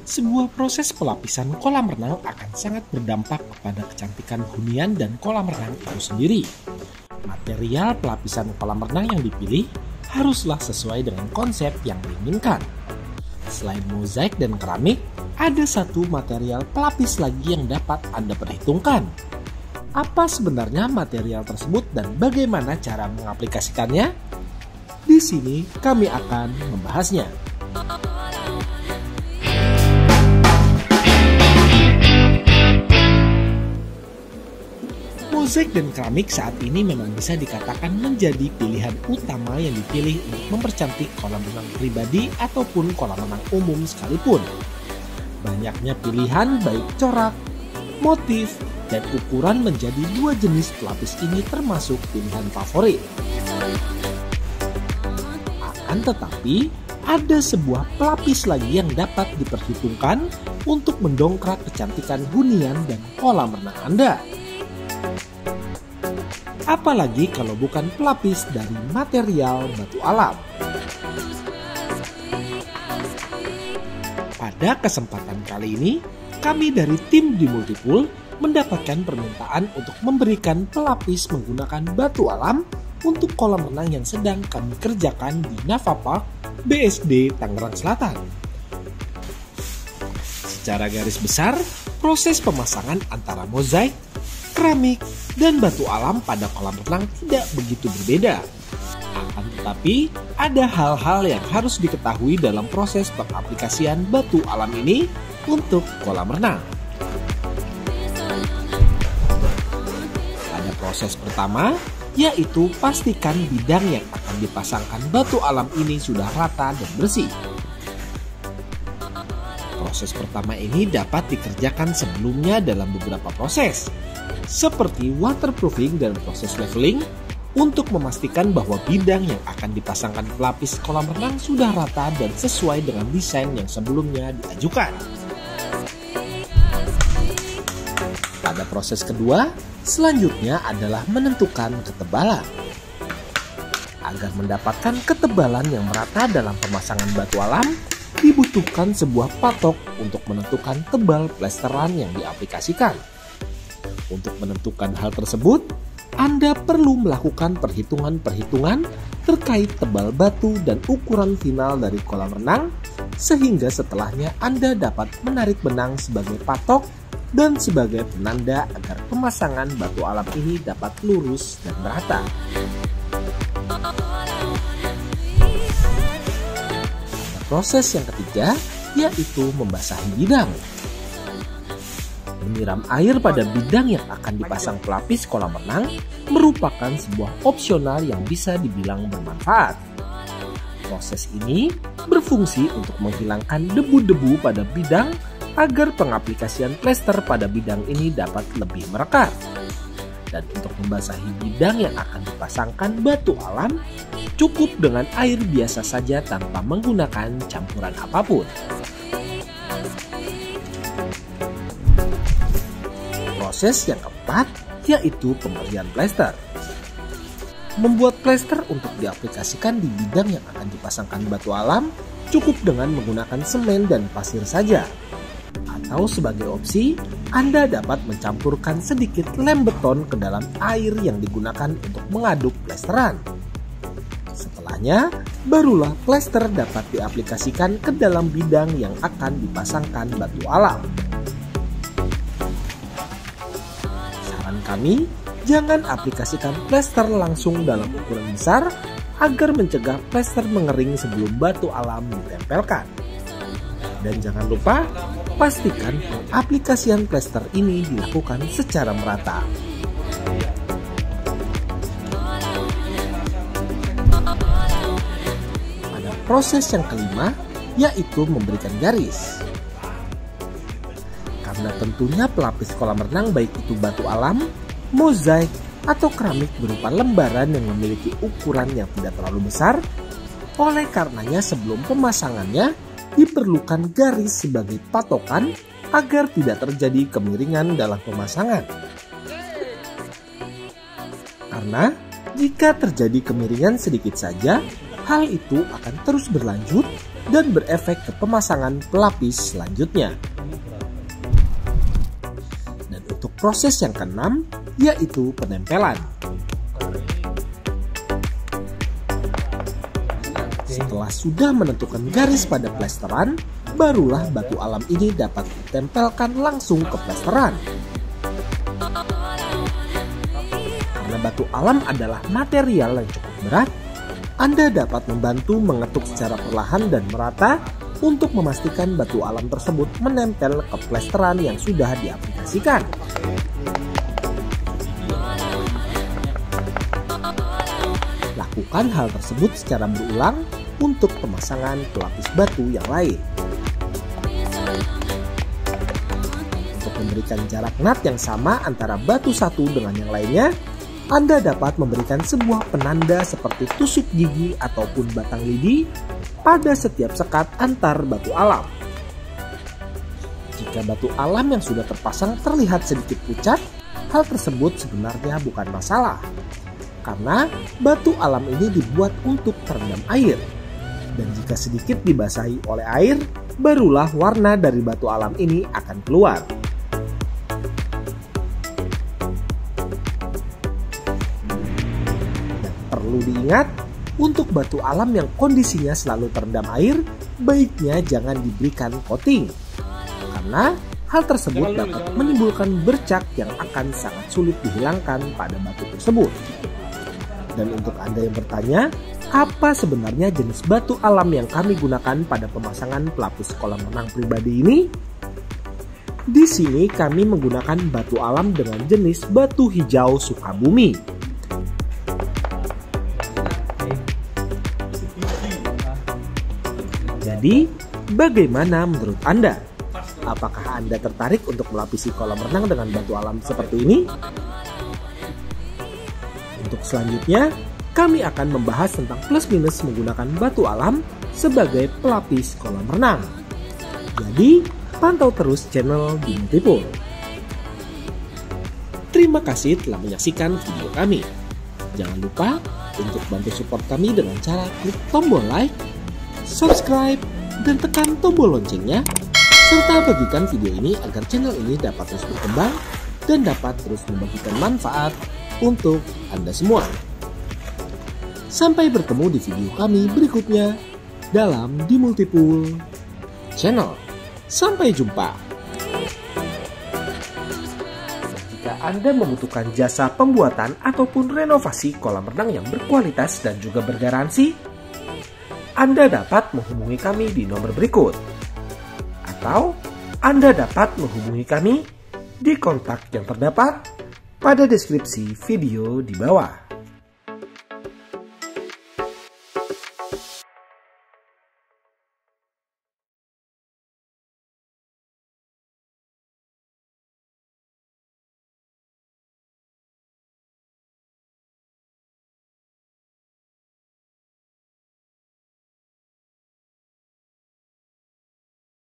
Sebuah proses pelapisan kolam renang akan sangat berdampak kepada kecantikan hunian dan kolam renang itu sendiri. Material pelapisan kolam renang yang dipilih haruslah sesuai dengan konsep yang diinginkan. Selain mozaik dan keramik, ada satu material pelapis lagi yang dapat Anda perhitungkan. Apa sebenarnya material tersebut dan bagaimana cara mengaplikasikannya? Di sini kami akan membahasnya. Mozaik dan keramik saat ini memang bisa dikatakan menjadi pilihan utama yang dipilih untuk mempercantik kolam renang pribadi ataupun kolam renang umum sekalipun. Banyaknya pilihan baik corak, motif, dan ukuran menjadi dua jenis pelapis ini termasuk pilihan favorit. Akan tetapi, ada sebuah pelapis lagi yang dapat diperhitungkan untuk mendongkrak kecantikan hunian dan kolam renang Anda. Apalagi kalau bukan pelapis dari material batu alam. Pada kesempatan kali ini, kami dari tim di Multipool mendapatkan permintaan untuk memberikan pelapis menggunakan batu alam untuk kolam renang yang sedang kami kerjakan di Nava Park, BSD, Tangerang Selatan. Secara garis besar, proses pemasangan antara mozaik, keramik, dan batu alam pada kolam renang tidak begitu berbeda. Akan tetapi, ada hal-hal yang harus diketahui dalam proses pengaplikasian batu alam ini untuk kolam renang. Pada proses pertama, yaitu pastikan bidang yang akan dipasangkan batu alam ini sudah rata dan bersih. Proses pertama ini dapat dikerjakan sebelumnya dalam beberapa proses, seperti waterproofing dan proses leveling, untuk memastikan bahwa bidang yang akan dipasangkan pelapis kolam renang sudah rata dan sesuai dengan desain yang sebelumnya diajukan. Pada proses kedua, selanjutnya adalah menentukan ketebalan. Agar mendapatkan ketebalan yang merata dalam pemasangan batu alam, dibutuhkan sebuah patok untuk menentukan tebal plesteran yang diaplikasikan. Untuk menentukan hal tersebut, Anda perlu melakukan perhitungan-perhitungan terkait tebal batu dan ukuran final dari kolam renang, sehingga setelahnya Anda dapat menarik benang sebagai patok dan sebagai penanda agar pemasangan batu alam ini dapat lurus dan merata. Proses yang ketiga yaitu membasahi bidang. Menyiram air pada bidang yang akan dipasang pelapis kolam renang merupakan sebuah opsional yang bisa dibilang bermanfaat. Proses ini berfungsi untuk menghilangkan debu-debu pada bidang agar pengaplikasian plester pada bidang ini dapat lebih merekat. Dan untuk membasahi bidang yang akan dipasangkan batu alam, cukup dengan air biasa saja tanpa menggunakan campuran apapun. Proses yang keempat yaitu pemberian plester. Membuat plester untuk diaplikasikan di bidang yang akan dipasangkan batu alam cukup dengan menggunakan semen dan pasir saja. Atau sebagai opsi, Anda dapat mencampurkan sedikit lem beton ke dalam air yang digunakan untuk mengaduk plesteran. Setelahnya, barulah plester dapat diaplikasikan ke dalam bidang yang akan dipasangkan batu alam. Saran kami, jangan aplikasikan plester langsung dalam ukuran besar agar mencegah plester mengering sebelum batu alam ditempelkan. Dan jangan lupa, pastikan aplikasian plester ini dilakukan secara merata. Pada proses yang kelima, yaitu memberikan garis. Karena tentunya pelapis kolam renang baik itu batu alam, mozaik, atau keramik berupa lembaran yang memiliki ukuran yang tidak terlalu besar, oleh karenanya sebelum pemasangannya, diperlukan garis sebagai patokan agar tidak terjadi kemiringan dalam pemasangan. Karena jika terjadi kemiringan sedikit saja, hal itu akan terus berlanjut dan berefek ke pemasangan pelapis selanjutnya. Dan untuk proses yang keenam, yaitu penempelan. Setelah sudah menentukan garis pada plesteran, barulah batu alam ini dapat ditempelkan langsung ke plesteran. Karena batu alam adalah material yang cukup berat, Anda dapat membantu mengetuk secara perlahan dan merata untuk memastikan batu alam tersebut menempel ke plesteran yang sudah diaplikasikan. Lakukan hal tersebut secara berulang untuk pemasangan pelapis batu yang lain. Untuk memberikan jarak nat yang sama antara batu satu dengan yang lainnya, Anda dapat memberikan sebuah penanda seperti tusuk gigi ataupun batang lidi pada setiap sekat antar batu alam. Jika batu alam yang sudah terpasang terlihat sedikit pucat, hal tersebut sebenarnya bukan masalah. Karena batu alam ini dibuat untuk terendam air. Dan jika sedikit dibasahi oleh air, barulah warna dari batu alam ini akan keluar. Dan perlu diingat, untuk batu alam yang kondisinya selalu terendam air, baiknya jangan diberikan coating. Karena hal tersebut dapat menimbulkan bercak yang akan sangat sulit dihilangkan pada batu tersebut. Dan untuk Anda yang bertanya, apa sebenarnya jenis batu alam yang kami gunakan pada pemasangan pelapis kolam renang pribadi ini? Di sini kami menggunakan batu alam dengan jenis batu hijau Sukabumi. Jadi, bagaimana menurut Anda? Apakah Anda tertarik untuk melapisi kolam renang dengan batu alam seperti ini? Untuk selanjutnya, kami akan membahas tentang plus minus menggunakan batu alam sebagai pelapis kolam renang. Jadi, pantau terus channel di Multipool. Terima kasih telah menyaksikan video kami. Jangan lupa untuk bantu support kami dengan cara klik tombol like, subscribe, dan tekan tombol loncengnya, serta bagikan video ini agar channel ini dapat terus berkembang dan dapat terus membagikan manfaat untuk Anda semua. Sampai bertemu di video kami berikutnya dalam di Multipool Channel. Sampai jumpa. Jika Anda membutuhkan jasa pembuatan ataupun renovasi kolam renang yang berkualitas dan juga bergaransi, Anda dapat menghubungi kami di nomor berikut. Atau Anda dapat menghubungi kami di kontak yang terdapat pada deskripsi video di bawah.